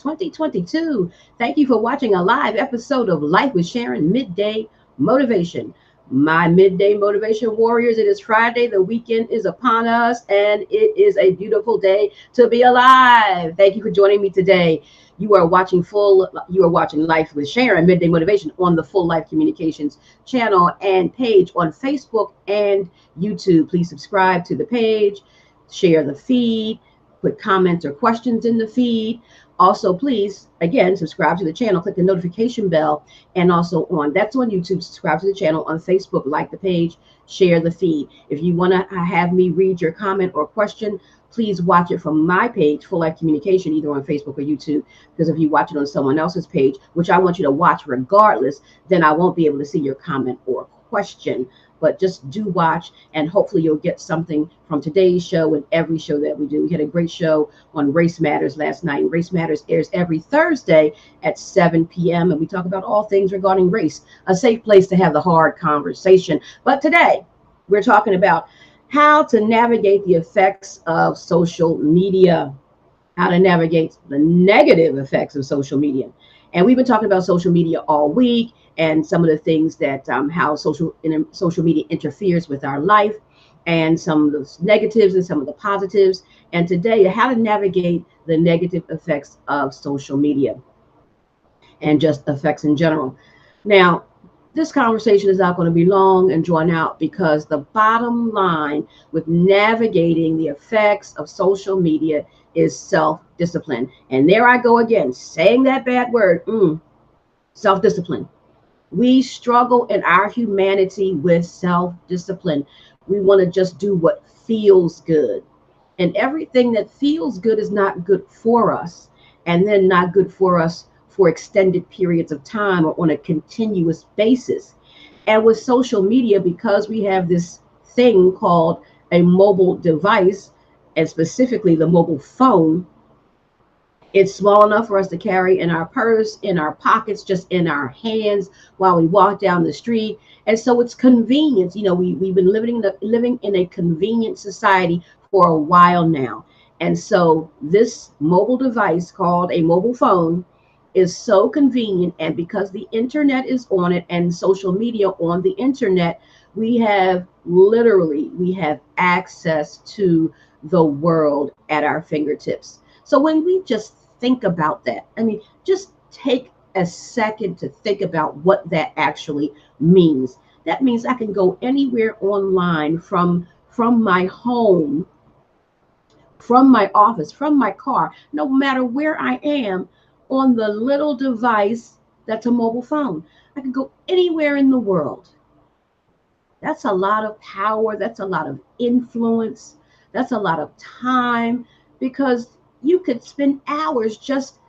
2022. Thank you for watching a live episode of Life with Sharon Midday Motivation. My midday motivation warriors, it is Friday. The weekend is upon us, and it is a beautiful day to be alive. Thank you for joining me today. You are watching Life with Sharon Midday Motivation on the Full Life Communications channel and page on Facebook and YouTube. Please subscribe to the page, share the feed, put comments or questions in the feed. Also, please, again, subscribe to the channel, click the notification bell, and also that's on YouTube. Subscribe to the channel on Facebook, like the page, share the feed. If you want to have me read your comment or question, please watch it from my page, Full Life Communication, either on Facebook or YouTube, because if you watch it on someone else's page, which I want you to watch regardless, then I won't be able to see your comment or question. But just do watch, and hopefully you'll get something from today's show and every show that we do. We had a great show on Race Matters last night. Race Matters airs every Thursday at 7 p.m. and we talk about all things regarding race, a safe place to have the hard conversation. But today we're talking about how to navigate the effects of social media, how to navigate the negative effects of social media. And we've been talking about social media all week and some of the things that how social media interferes with our life, and some of the negatives and some of the positives. And today, how to navigate the negative effects of social media and just effects in general. Now, this conversation is not going to be long and drawn out, because the bottom line with navigating the effects of social media is self-discipline. And there I go again, saying that bad word, self-discipline. We struggle in our humanity with self-discipline. We want to just do what feels good. And everything that feels good is not good for us, and then not good for us for extended periods of time or on a continuous basis. And with social media, because we have this thing called a mobile device, and specifically the mobile phone, it's small enough for us to carry in our purse, in our pockets, just in our hands while we walk down the street. And so it's convenience. You know, we've been living in a convenient society for a while now. And so this mobile device called a mobile phone is so convenient. And because the internet is on it and social media on the internet, we have access to the world at our fingertips. So when we just think about that, I mean, just take a second to think about what that actually means. That means I can go anywhere online, from my home, from my office, from my car, no matter where I am, on the little device that's a mobile phone. I can go anywhere in the world. That's a lot of power. That's a lot of influence. That's a lot of time, because you could spend hours just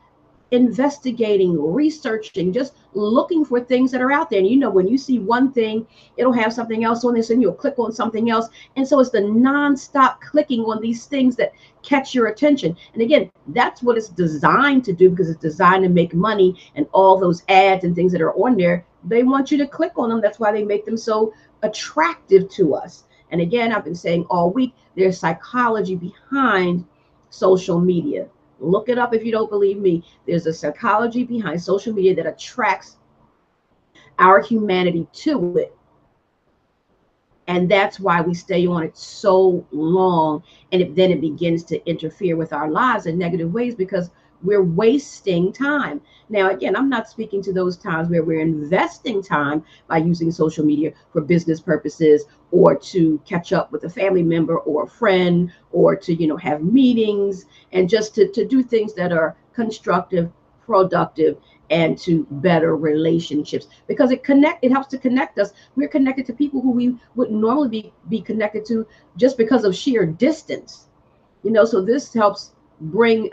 investigating, researching, just looking for things that are out there. And you know, when you see one thing, it'll have something else on this, and you'll click on something else. And so it's the nonstop clicking on these things that catch your attention. And again, that's what it's designed to do, because it's designed to make money. And all those ads and things that are on there, they want you to click on them. That's why they make them so attractive to us. And again, I've been saying all week, there's psychology behind social media. Look it up if you don't believe me. There's a psychology behind social media that attracts our humanity to it. And that's why we stay on it so long. And then it begins to interfere with our lives in negative ways, because we're wasting time. Now, again, I'm not speaking to those times where we're investing time by using social media for business purposes, or to catch up with a family member or a friend, or to, you know, have meetings, and just to do things that are constructive, productive, and to better relationships, because it helps to connect us. We're connected to people who we wouldn't normally be connected to just because of sheer distance. You know, so this helps bring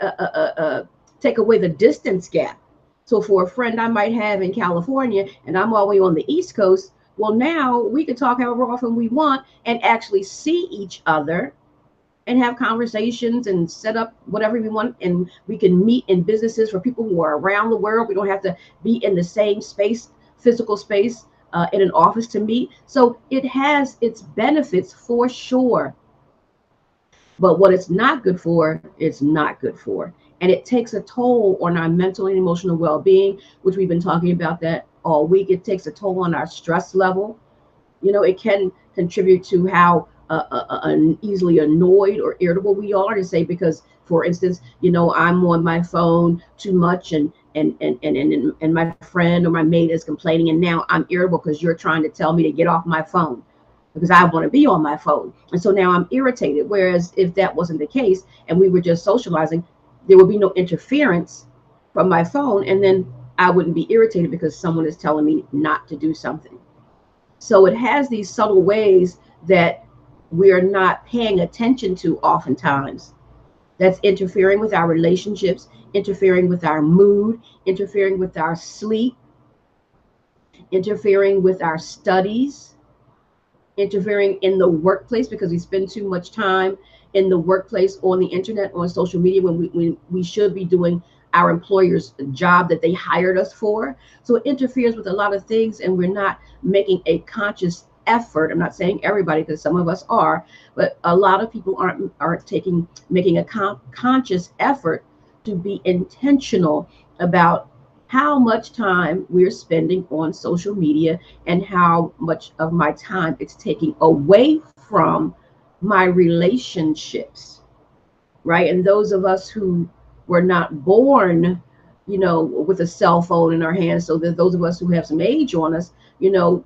take away the distance gap. So for a friend I might have in California, and I'm all the way on the East Coast, well, now we can talk however often we want and actually see each other and have conversations and set up whatever we want. And we can meet in businesses for people who are around the world. We don't have to be in the same space, physical space, in an office to meet. So it has its benefits for sure. But what it's not good for, it's not good for. and it takes a toll on our mental and emotional well-being, which we've been talking about that all week. It takes a toll on our stress level. It can contribute to how easily annoyed or irritable we are, to say, because, for instance, I'm on my phone too much, and my friend or my mate is complaining, and now I'm irritable because you're trying to tell me to get off my phone because I want to be on my phone. And so now I'm irritated. Whereas if that wasn't the case and we were just socializing, there would be no interference from my phone, and then I wouldn't be irritated because someone is telling me not to do something. So it has these subtle ways that we're not paying attention to oftentimes, that's interfering with our relationships, interfering with our mood, interfering with our sleep, interfering with our studies, interfering in the workplace, because we spend too much time in the workplace, on the internet, on social media, when we should be doing our employer's job that they hired us for. So it interferes with a lot of things, and we're not making a conscious effort. I'm not saying everybody, because some of us are, but a lot of people aren't making a conscious effort to be intentional about how much time we're spending on social media and how much of my time it's taking away from my relationships, right? And those of us who were not born, with a cell phone in our hands, so that those of us who have some age on us,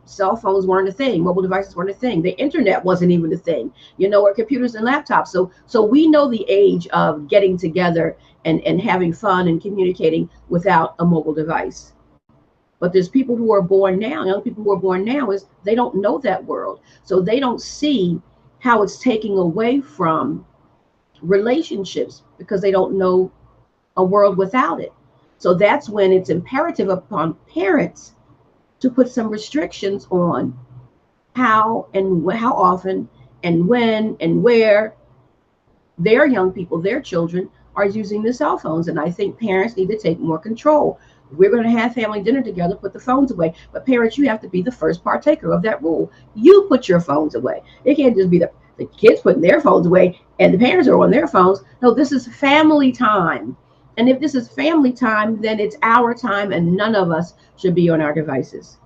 cell phones weren't a thing, mobile devices weren't a thing, the internet wasn't even a thing, or computers and laptops. So we know the age of getting together and having fun and communicating without a mobile device. But there's people who are born now, young people who are born now, is they don't know that world. So they don't see how it's taking away from relationships, because they don't know a world without it. So that's when it's imperative upon parents to put some restrictions on how often and when and where their young people, their children, are using the cell phones. And I think parents need to take more control. We're going to have family dinner together, put the phones away. But parents, you have to be the first partaker of that rule. You put your phones away. It can't just be the kids putting their phones away and the parents are on their phones. No, this is family time. And if this is family time, then it's our time, and none of us should be on our devices.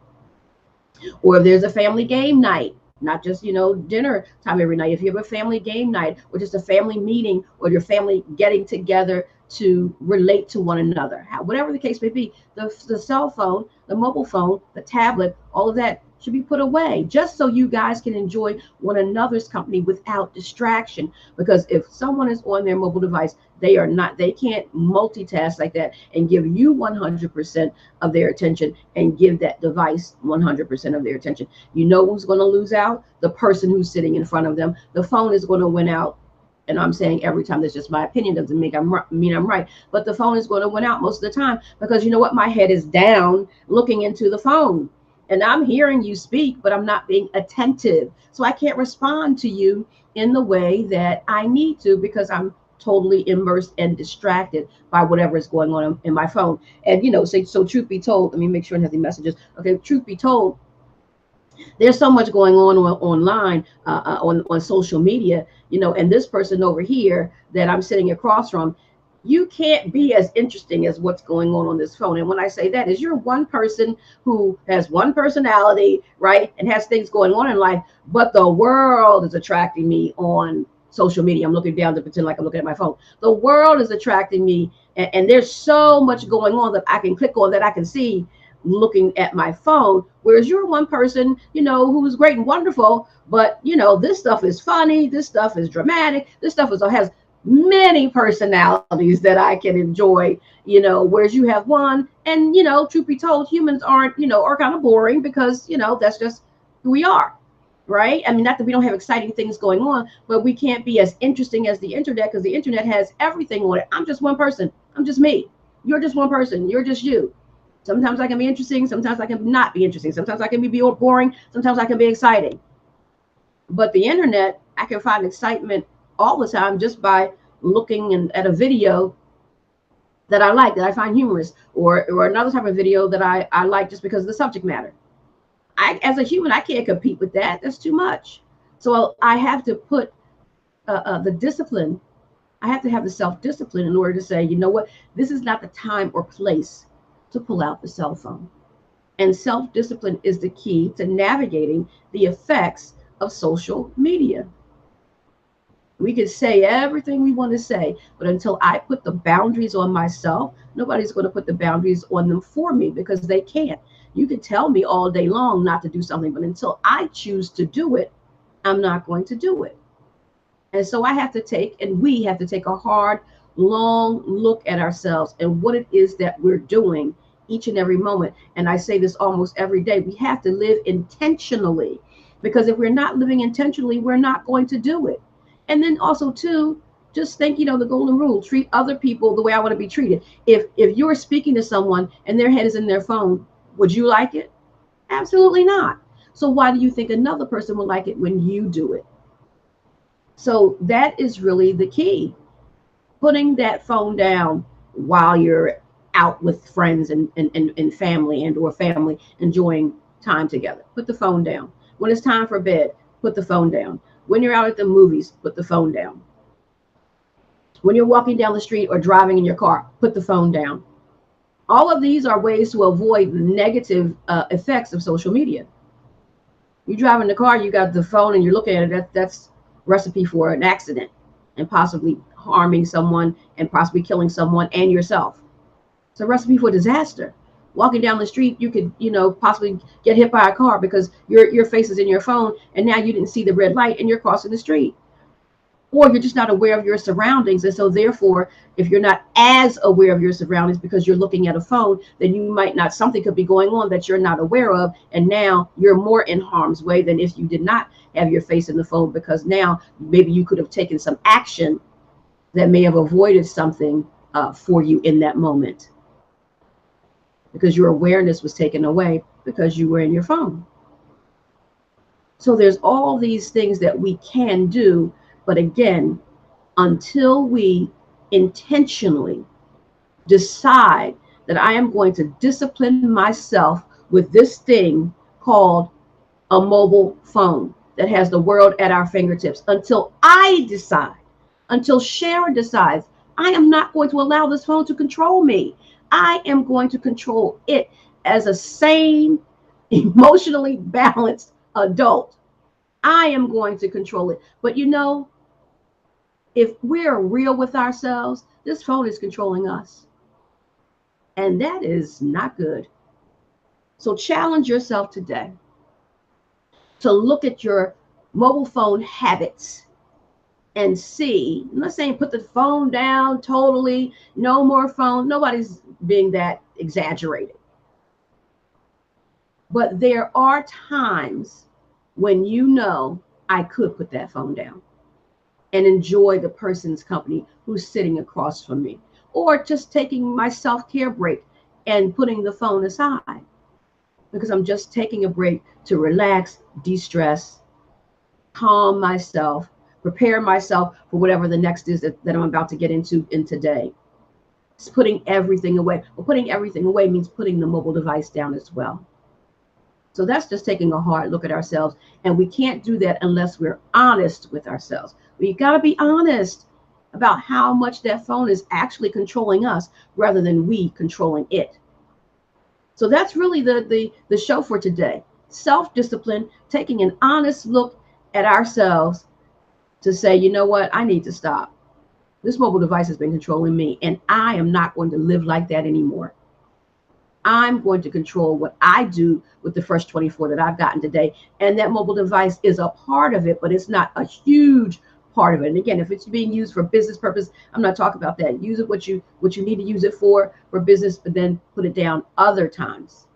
Or if there's a family game night, not just, dinner time every night. If you have a family game night, or just a family meeting, or your family getting together to relate to one another, whatever the case may be, the cell phone, the mobile phone, the tablet, all of that should be put away, just so you guys can enjoy one another's company without distraction. Because if someone is on their mobile device, they can't multitask like that and give you 100% of their attention and give that device 100% of their attention. You know who's going to lose out? The person who's sitting in front of them. The phone is going to win out. And I'm saying every time, that's just my opinion, doesn't mean I'm right. But the phone is going to win out most of the time, because you know what? My head is down looking into the phone. And I'm hearing you speak, but I'm not being attentive. So I can't respond to you in the way that I need to, because I'm totally immersed and distracted by whatever is going on in my phone. And, so truth be told, let me make sure I have the messages. Okay, truth be told, there's so much going on online, on social media, and this person over here that I'm sitting across from, you can't be as interesting as what's going on this phone. And when I say that, is you're one person who has one personality, right, and has things going on in life, but the world is attracting me on social media. I'm looking down to pretend like I'm looking at my phone. The world is attracting me, and there's so much going on that I can click on, that I can see looking at my phone. Whereas you're one person, who's great and wonderful, but this stuff is funny, this stuff is dramatic, this stuff has many personalities that I can enjoy, whereas you have one. And truth be told, humans are kind of boring, because that's just who we are, right? I mean, not that we don't have exciting things going on, but we can't be as interesting as the internet, because the internet has everything on it. I'm just one person. I'm just me. You're just one person. You're just you. Sometimes I can be interesting. Sometimes I can not be interesting. Sometimes I can be boring. Sometimes I can be exciting. But the internet, I can find excitement all the time just by looking at a video that I like, that I find humorous, or another type of video that I like just because of the subject matter. As a human, I can't compete with that. That's too much. So I have to put the discipline I have to have the self-discipline in order to say, you know what, this is not the time or place to pull out the cell phone. And self-discipline is the key to navigating the effects of social media. We can say everything we want to say, but until I put the boundaries on myself, nobody's going to put the boundaries on them for me because they can't. You can tell me all day long not to do something, but until I choose to do it, I'm not going to do it. And so I have to take, and we have to take a hard, long look at ourselves and what it is that we're doing each and every moment. And I say this almost every day. We have to live intentionally, because if we're not living intentionally, we're not going to do it. And then also too, just think, the golden rule: treat other people the way I want to be treated. If you're speaking to someone and their head is in their phone, would you like it? Absolutely not. So why do you think another person would like it when you do it? So that is really the key. Putting that phone down while you're out with friends and family, and or family enjoying time together. Put the phone down. When it's time for bed, put the phone down. When you're out at the movies, put the phone down. When you're walking down the street or driving in your car, put the phone down. All of these are ways to avoid the negative effects of social media. You drive in the car, you got the phone and you're looking at it, that's recipe for an accident and possibly harming someone and possibly killing someone and yourself. It's a recipe for disaster. Walking down the street, you could, possibly get hit by a car because your face is in your phone and now you didn't see the red light and you're crossing the street. Or you're just not aware of your surroundings. And so therefore, if you're not as aware of your surroundings because you're looking at a phone, then you might not, something could be going on that you're not aware of. And now you're more in harm's way than if you did not have your face in the phone, because now maybe you could have taken some action that may have avoided something for you in that moment, because your awareness was taken away because you were in your phone. So there's all these things that we can do. But again, until we intentionally decide that I am going to discipline myself with this thing called a mobile phone that has the world at our fingertips, until I decide, until Sharon decides, I am not going to allow this phone to control me. I am going to control it as a sane, emotionally balanced adult. I am going to control it. But if we're real with ourselves, this phone is controlling us. And that is not good. So challenge yourself today to look at your mobile phone habits and see. I'm not saying put the phone down totally, no more phone. Nobody's being that exaggerated. But there are times when I could put that phone down and enjoy the person's company who's sitting across from me, or just taking my self-care break and putting the phone aside, because I'm just taking a break to relax, de-stress, calm myself, prepare myself for whatever the next is that I'm about to get into in today. It's putting everything away. Well, putting everything away means putting the mobile device down as well. So that's just taking a hard look at ourselves. And we can't do that unless we're honest with ourselves. We got to be honest about how much that phone is actually controlling us rather than we controlling it. So that's really the show for today. Self-discipline, taking an honest look at ourselves to say, you know what, I need to stop. This mobile device has been controlling me, and I am not going to live like that anymore. I'm going to control what I do with the first 24 that I've gotten today. And that mobile device is a part of it, but it's not a huge part of it. And again, if it's being used for business purpose, I'm not talking about that. Use it what you need to use it for business, but then put it down other times.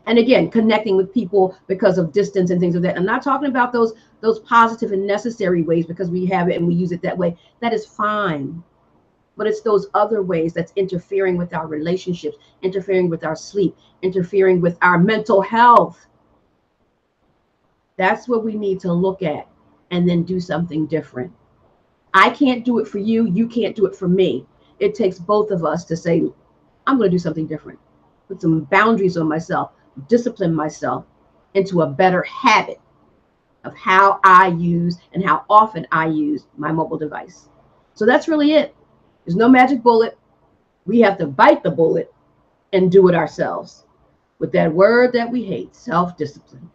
And again, connecting with people because of distance and things like that. I'm not talking about those positive and necessary ways because we have it and we use it that way. That is fine. But it's those other ways that's interfering with our relationships, interfering with our sleep, interfering with our mental health. That's what we need to look at and then do something different. I can't do it for you. You can't do it for me. It takes both of us to say, I'm going to do something different. Put some boundaries on myself, discipline myself into a better habit of how I use and how often I use my mobile device. So that's really it. There's no magic bullet. We have to bite the bullet and do it ourselves with that word that we hate, self-discipline.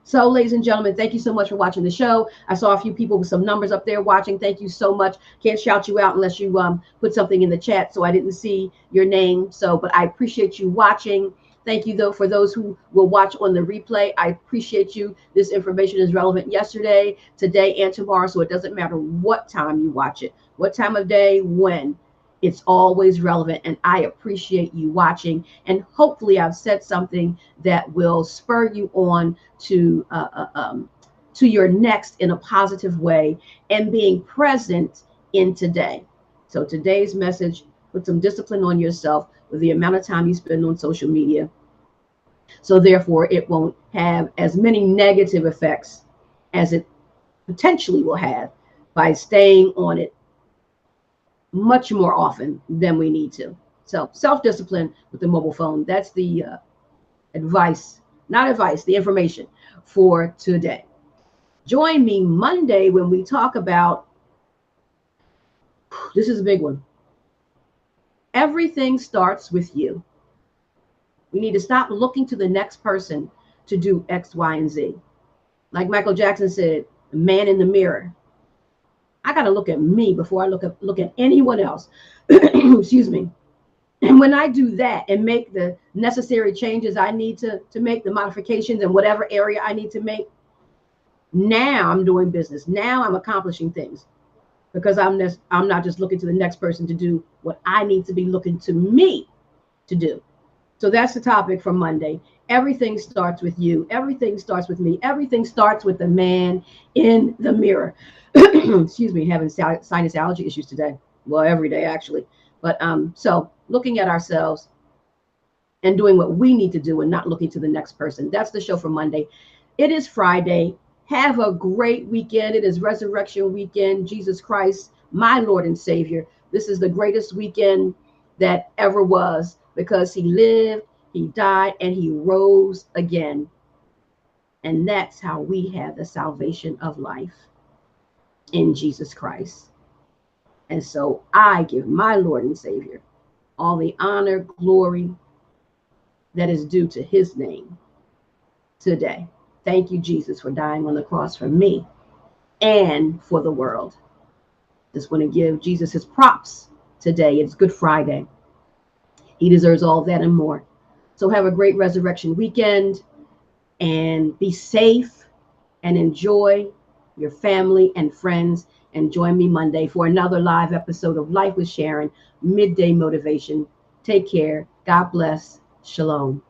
So, ladies and gentlemen, thank you so much for watching the show. I saw a few people with some numbers up there watching. Thank you so much. Can't shout you out unless you put something in the chat, so I didn't see your name. So, but I appreciate you watching. Thank you, though, for those who will watch on the replay. I appreciate you. This information is relevant yesterday, today, and tomorrow, so it doesn't matter what time you watch it, what time of day, when. It's always relevant, and I appreciate you watching. And hopefully, I've said something that will spur you on to your next in a positive way and being present in today. So today's message: put some discipline on yourself with the amount of time you spend on social media. So therefore, it won't have as many negative effects as it potentially will have by staying on it much more often than we need to. So self-discipline with the mobile phone. That's the advice, not advice, the information for today. Join me Monday when we talk about, this is a big one. Everything starts with you. We need to stop looking to the next person to do X, Y, and Z. Like Michael Jackson said, the man in the mirror. I got to look at me before I look at anyone else. Excuse me. And when I do that and make the necessary changes I need to make, the modifications in whatever area I need to make, now I'm doing business. Now I'm accomplishing things because I'm not just looking to the next person to do what I need to be looking to me to do. So that's the topic for Monday. Everything starts with you. Everything starts with me. Everything starts with the man in the mirror. Excuse me, having sinus allergy issues today. Well, every day actually. But so looking at ourselves and doing what we need to do and not looking to the next person. That's the show for Monday. It is Friday. Have a great weekend. It is Resurrection Weekend. Jesus Christ, my Lord and Savior. This is the greatest weekend that ever was because he lived, he died, and he rose again. And that's how we have the salvation of life in Jesus Christ. And so I give my Lord and Savior all the honor, glory that is due to his name today. Thank you, Jesus, for dying on the cross for me and for the world. Just want to give Jesus his props today. It's Good Friday. He deserves all that and more. So have a great Resurrection Weekend and be safe and enjoy your family and friends. And join me Monday for another live episode of Life with Sharon, Midday Motivation. Take care. God bless. Shalom.